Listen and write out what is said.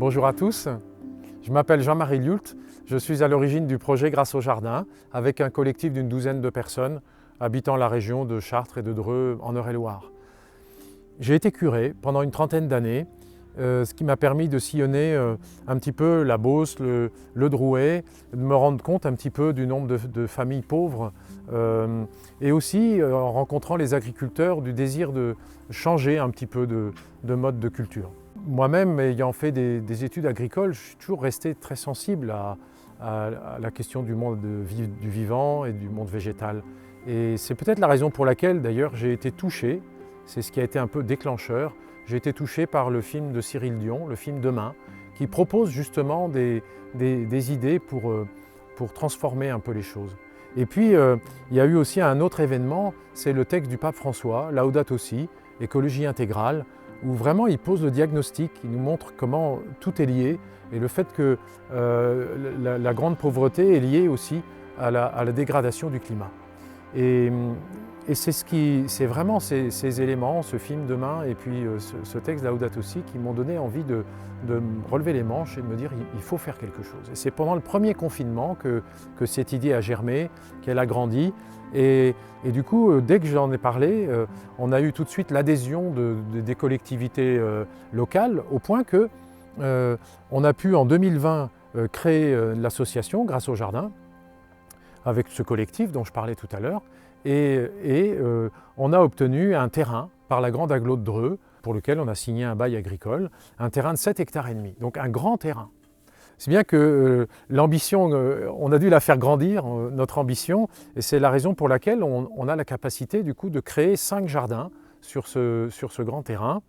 Bonjour à tous, je m'appelle Jean-Marie Liult, je suis à l'origine du projet Grâce au Jardin avec un collectif d'une douzaine de personnes habitant la région de Chartres et de Dreux en Eure-et-Loire. J'ai été curé pendant une trentaine d'années, ce qui m'a permis de sillonner un petit peu la Beauce, le Drouais, de me rendre compte un petit peu du nombre de familles pauvres et aussi en rencontrant les agriculteurs du désir de changer un petit peu de mode de culture. Moi-même, ayant fait des études agricoles, je suis toujours resté très sensible à la question du monde du vivant et du monde végétal. Et c'est peut-être la raison pour laquelle d'ailleurs j'ai été touché, c'est ce qui a été un peu déclencheur, j'ai été touché par le film de Cyril Dion, le film Demain, qui propose justement des idées pour transformer un peu les choses. Et puis il y a eu aussi un autre événement, c'est le texte du pape François, Laudato Si, écologie intégrale, où vraiment il pose le diagnostic, il nous montre comment tout est lié et le fait que la grande pauvreté est liée aussi à la dégradation du climat. Et c'est vraiment ces éléments, ce film Demain et puis ce texte Laudato Si qui m'ont donné envie de me relever les manches et de me dire il faut faire quelque chose. Et c'est pendant le premier confinement que cette idée a germé, qu'elle a grandi. Et du coup, dès que j'en ai parlé, on a eu tout de suite l'adhésion des collectivités locales, au point que on a pu en 2020 créer l'association Grâce au Jardin, avec ce collectif dont je parlais tout à l'heure, et on a obtenu un terrain par la grande agglo de Dreux, pour lequel on a signé un bail agricole, un terrain de 7,5 hectares, donc un grand terrain. C'est bien que l'ambition, on a dû la faire grandir, notre ambition, et c'est la raison pour laquelle on a la capacité du coup de créer 5 jardins sur ce grand terrain.